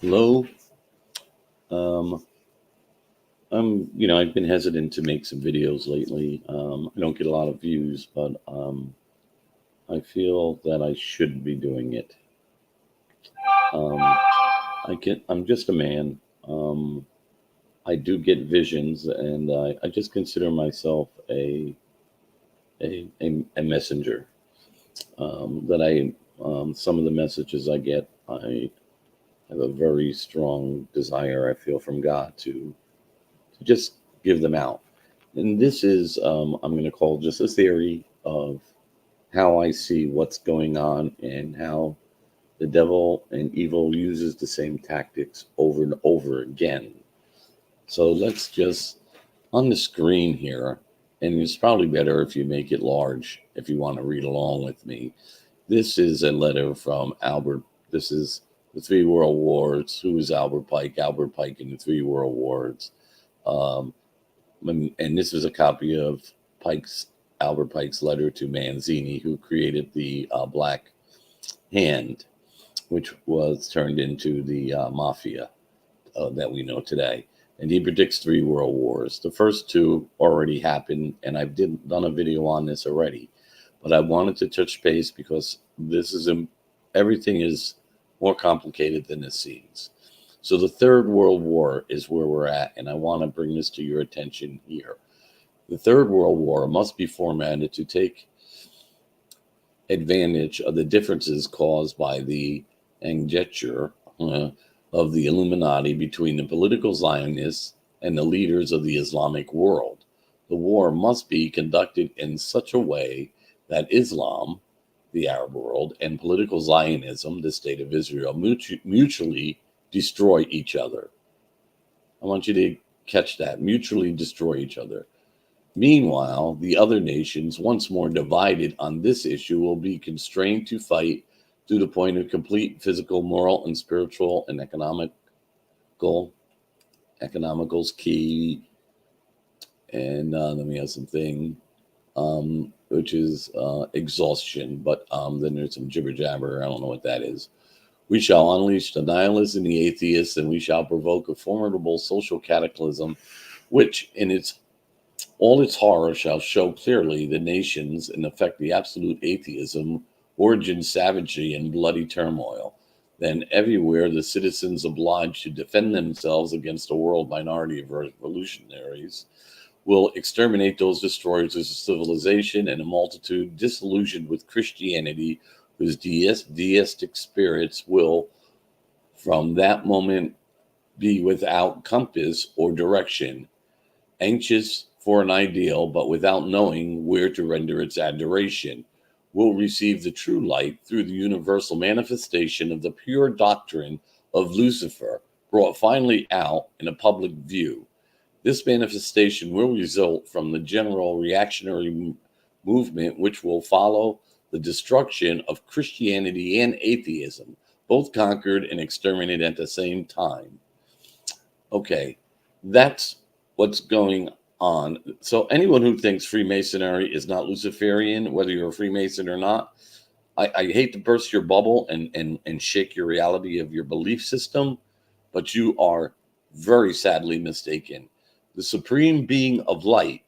Hello. Um, I've been hesitant to make some videos lately. I don't get a lot of views, but I feel that I should be doing it. Um, I'm just a man. Um, I do get visions, and I just consider myself a messenger. Some of the messages I get, I have a very strong desire I feel from God to just give them out. And this is, I'm going to call just a theory of how I see what's going on and how the devil and evil uses the same tactics over and over again. So let's just, on the screen here, and it's probably better if you make it large if you want to read along with me. This is a letter from Albert. This is the Three World Wars. Who is Albert Pike? Albert Pike in the Three World Wars. Um, and this is a copy of Pike's Albert Pike's letter to Manzini, who created the Black Hand, which was turned into the mafia that we know today. And he predicts three world wars. The first two already happened, and I've done a video on this already. But I wanted to touch base because everything is more complicated than it seems. So the Third World War is where we're at, and I want to bring this to your attention here. The Third World War must be formatted to take advantage of the differences caused by the conjecture of the Illuminati between the political Zionists and the leaders of the Islamic world. The war must be conducted in such a way that Islam, the Arab world, and political Zionism, the state of Israel, mutually destroy each other. I want you to catch that. Mutually destroy each other. Meanwhile, the other nations, once more divided on this issue, will be constrained to fight to the point of complete physical, moral, and spiritual and economical's key. And let me have something, which is exhaustion. But then there's some jibber jabber. I don't know what that is. We shall unleash the nihilists and the atheists, and we shall provoke a formidable social cataclysm, which in all its horror shall show clearly the nations and affect the absolute atheism, origin savagery, and bloody turmoil. Then everywhere the citizens obliged to defend themselves against a world minority of revolutionaries will exterminate those destroyers of civilization and a multitude disillusioned with Christianity, whose deistic spirits will, from that moment, be without compass or direction, anxious for an ideal, but without knowing where to render its adoration, will receive the true light through the universal manifestation of the pure doctrine of Lucifer, brought finally out in a public view. This manifestation will result from the general reactionary movement, which will follow the destruction of Christianity and atheism, both conquered and exterminated at the same time. Okay, that's what's going on. So anyone who thinks Freemasonry is not Luciferian, whether you're a Freemason or not, I hate to burst your bubble and shake your reality of your belief system, but you are very sadly mistaken. The supreme being of light,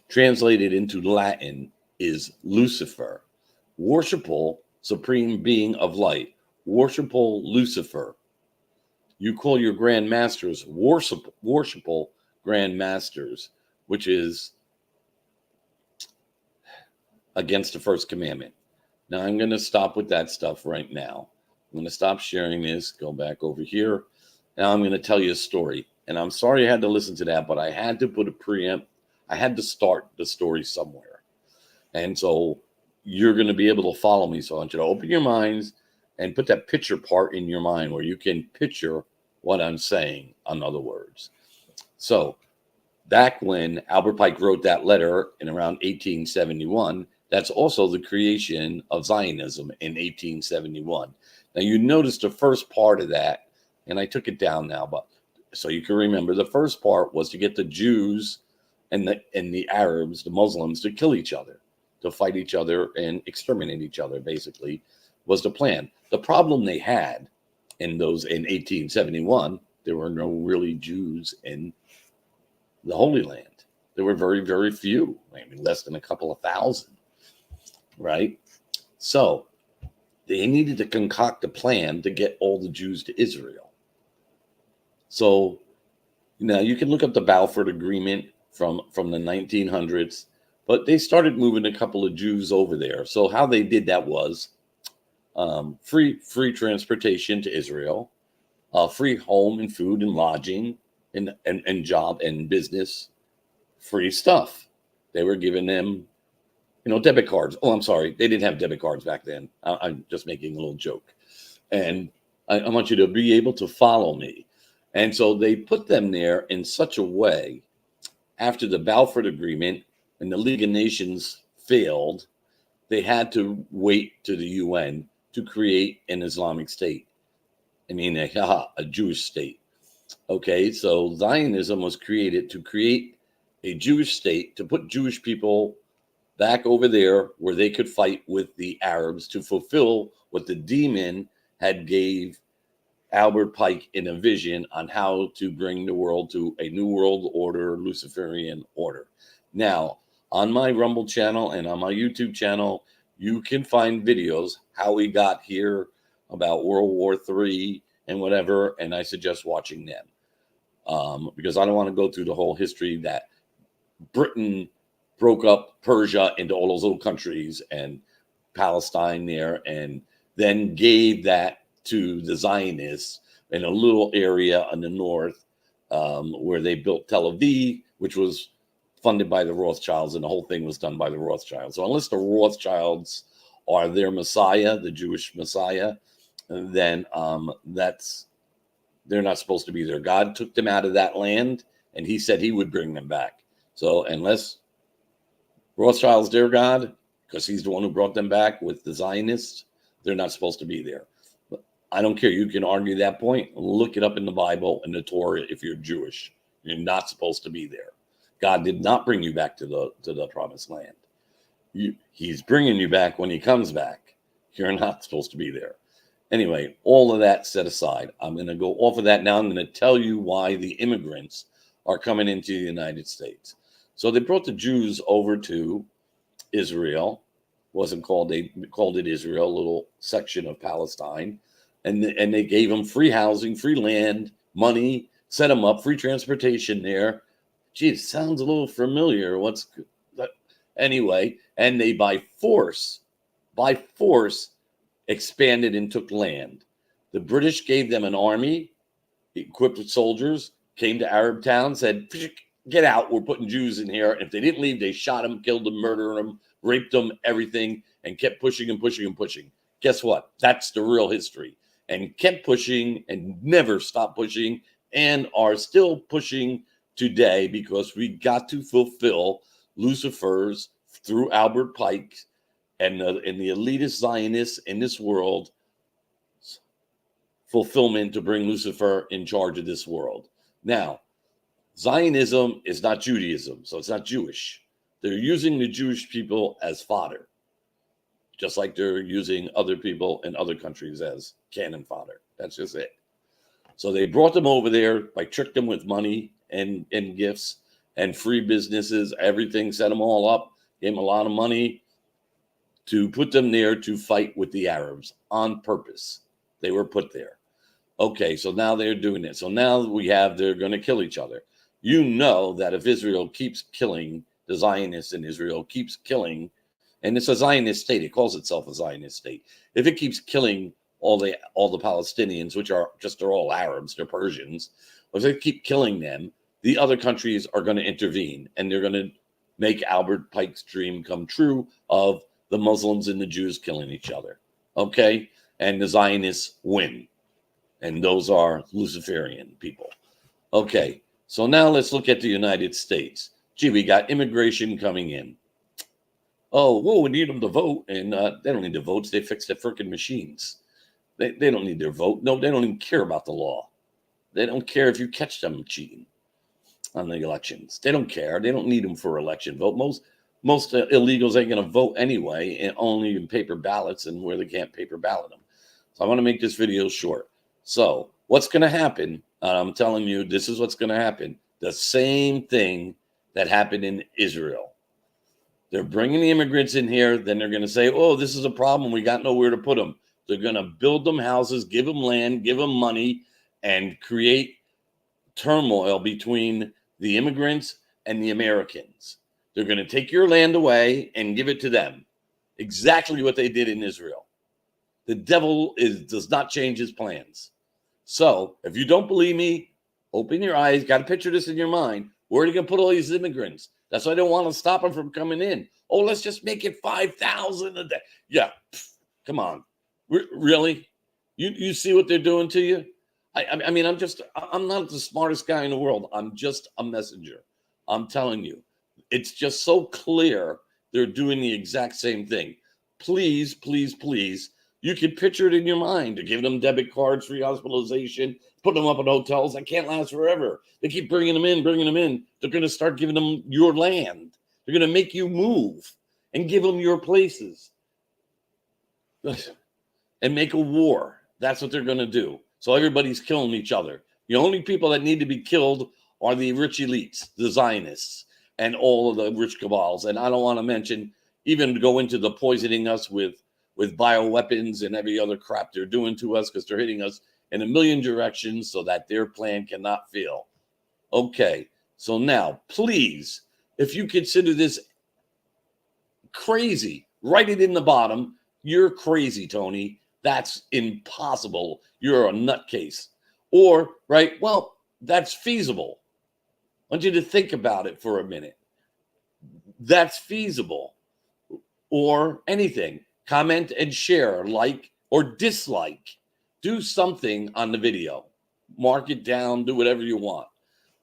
translated into Latin, is Lucifer. Worshipful supreme being of light, worshipful Lucifer. You call your grand masters worshipful grand masters, which is against the first commandment. Now I'm going to stop with that stuff right now. I'm going to stop sharing this, go back over here. Now I'm going to tell you a story. And I'm sorry I had to listen to that, but I had to put a preempt. I had to start the story somewhere. And so you're going to be able to follow me. So I want you to open your minds and put that picture part in your mind where you can picture what I'm saying, in other words. So back when Albert Pike wrote that letter in around 1871, that's also the creation of Zionism in 1871. Now you notice the first part of that, and I took it down now, but so you can remember the first part was to get the Jews and the Arabs, the Muslims, to kill each other, to fight each other and exterminate each other, basically, was the plan. The problem they had in 1871, there were no really Jews in the Holy Land. There were very, very few, maybe less than a couple of thousand, right? So they needed to concoct a plan to get all the Jews to Israel. So now you can look up the Balfour Agreement from the 1900s, but they started moving a couple of Jews over there. So how they did that was free transportation to Israel, free home and food and lodging and job and business, free stuff. They were giving them, debit cards. Oh, I'm sorry. They didn't have debit cards back then. I'm just making a little joke. And I want you to be able to follow me. And so they put them there in such a way after the Balfour Agreement and the League of Nations failed, they had to wait to the UN to create an Islamic state. I mean, a Jewish state. Okay, so Zionism was created to create a Jewish state, to put Jewish people back over there where they could fight with the Arabs to fulfill what the demon had gave Albert Pike in a vision on how to bring the world to a new world order, Luciferian order. Now, on my Rumble channel and on my YouTube channel, you can find videos how we got here about World War III and whatever, and I suggest watching them because I don't want to go through the whole history that Britain broke up Persia into all those little countries and Palestine there, and then gave that to the Zionists in a little area in the north where they built Tel Aviv, which was funded by the Rothschilds, and the whole thing was done by the Rothschilds. So unless the Rothschilds are their Messiah, the Jewish Messiah, then they're not supposed to be there. God took them out of that land, and he said he would bring them back. So unless Rothschild's their God, because he's the one who brought them back with the Zionists, they're not supposed to be there. But I don't care. You can argue that point. Look it up in the Bible and the Torah if you're Jewish. You're not supposed to be there. God did not bring you back to the promised land. He's bringing you back when he comes back. You're not supposed to be there. Anyway, all of that set aside, I'm going to go off of that now. I'm going to tell you why the immigrants are coming into the United States. So they brought the Jews over to Israel. They called it Israel, a little section of Palestine. And they gave them free housing, free land, money, set them up, free transportation there. Gee, it sounds a little familiar. Anyway, and they by force expanded and took land. The British gave them an army equipped with soldiers, came to Arab towns, said, get out, we're putting Jews in here. And if they didn't leave, they shot them, killed them, murdered them, raped them, everything, and kept pushing and pushing and pushing. Guess what? That's the real history. And kept pushing and never stopped pushing and are still pushing today because we got to fulfill Lucifer's through Albert Pike and the elitist Zionists in this world fulfillment to bring Lucifer in charge of this world. Now, Zionism is not Judaism, so it's not Jewish. They're using the Jewish people as fodder, just like they're using other people in other countries as cannon fodder. That's just it. So they brought them over there by tricked them with money and gifts and free businesses, everything, set them all up, gave them a lot of money to put them there to fight with the Arabs on purpose. They were put there. Okay, so now they're doing it. So now they're going to kill each other. You know that if Israel keeps killing, the Zionists in Israel keeps killing, and it's a Zionist state, it calls itself a Zionist state. If it keeps killing all the Palestinians, which they're all Arabs, they're Persians, if they keep killing them, the other countries are going to intervene, and they're going to make Albert Pike's dream come true of the Muslims and the Jews killing each other. Okay? And the Zionists win. And those are Luciferian people. Okay, so now let's look at the United States. Gee, we got immigration coming in. Oh, whoa, we need them to vote. And they don't need the votes. They fix their freaking machines. They don't need their vote. No, they don't even care about the law. They don't care if you catch them cheating on the elections. They don't care. They don't need them for election vote. most illegals ain't going to vote anyway, and only in paper ballots and where they can't paper ballot them. So I want to make this video short. So what's going to happen? I'm telling you, this is what's going to happen. The same thing that happened in Israel. They're bringing the immigrants in here. Then they're going to say, oh, this is a problem. We got nowhere to put them. They're going to build them houses, give them land, give them money, and create turmoil between the immigrants and the Americans. They're going to take your land away and give it to them. Exactly what they did in Israel. The devil does not change his plans. So if you don't believe me, open your eyes. Got to picture this in your mind. Where are you going to put all these immigrants? That's why I don't want to stop them from coming in. Oh, let's just make it 5,000 a day. Yeah, come on. Really? You see what they're doing to you? I mean, I'm not the smartest guy in the world. I'm just a messenger. I'm telling you. It's just so clear they're doing the exact same thing. Please, please, please. You can picture it in your mind. They're giving them debit cards, free hospitalization, putting them up in hotels that can't last forever. They keep bringing them in. They're going to start giving them your land. They're going to make you move and give them your places and make a war. That's what they're going to do. So everybody's killing each other. The only people that need to be killed are the rich elites, the Zionists, and all of the rich cabals. And I don't want to mention, even go into the poisoning us with bioweapons and every other crap they're doing to us, because they're hitting us in a million directions so that their plan cannot fail. Okay, so now, please, if you consider this crazy, write it in the bottom. You're crazy, Tony. That's impossible. You're a nutcase. Or, right, well, that's feasible. I want you to think about it for a minute. That's feasible. Or anything. Comment and share, like or dislike. Do something on the video. Mark it down, do whatever you want.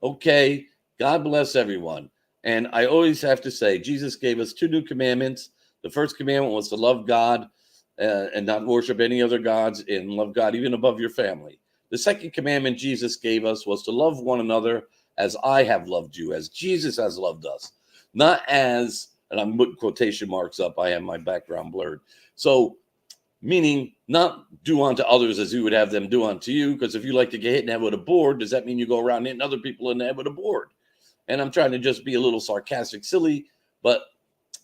Okay, God bless everyone. And I always have to say, Jesus gave us 2 new commandments. The first commandment was to love God and not worship any other gods, and love God even above your family. The second commandment Jesus gave us was to love one another as I have loved you, as Jesus has loved us. Not as, and I'm putting quotation marks up, I have my background blurred. So, meaning not do unto others as you would have them do unto you, because if you like to get hit in the head with a board, does that mean you go around hitting other people in the head with a board? And I'm trying to just be a little sarcastic, silly, but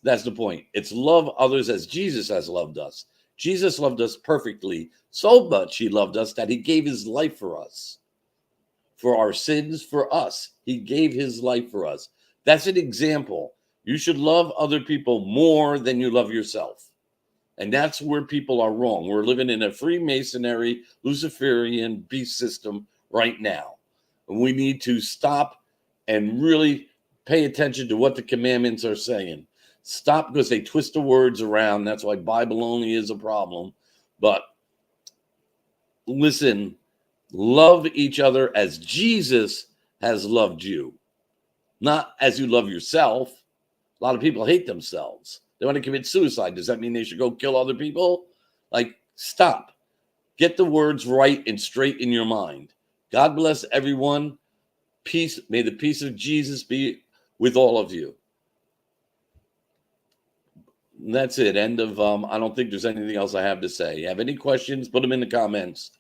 that's the point. It's love others as Jesus has loved us. Jesus loved us perfectly, so much he loved us that he gave his life for us. For our sins, for us. He gave his life for us. That's an example. You should love other people more than you love yourself. And that's where people are wrong. We're living in a Freemasonry, Luciferian beast system right now. And we need to stop and really pay attention to what the commandments are saying. Stop, because they twist the words around. That's why Bible only is a problem. But listen, love each other as Jesus has loved you, not as you love yourself. A lot of people hate themselves. They want to commit suicide. Does that mean they should go kill other people? Like, stop. Get the words right and straight in your mind. God bless everyone. Peace. May the peace of Jesus be with all of you. And that's it. End of, I don't think there's anything else I have to say. You have any questions, put them in the comments.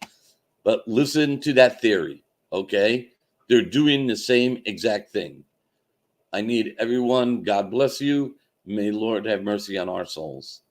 But listen to that theory, okay? They're doing the same exact thing. I need everyone. God bless you. May the Lord have mercy on our souls.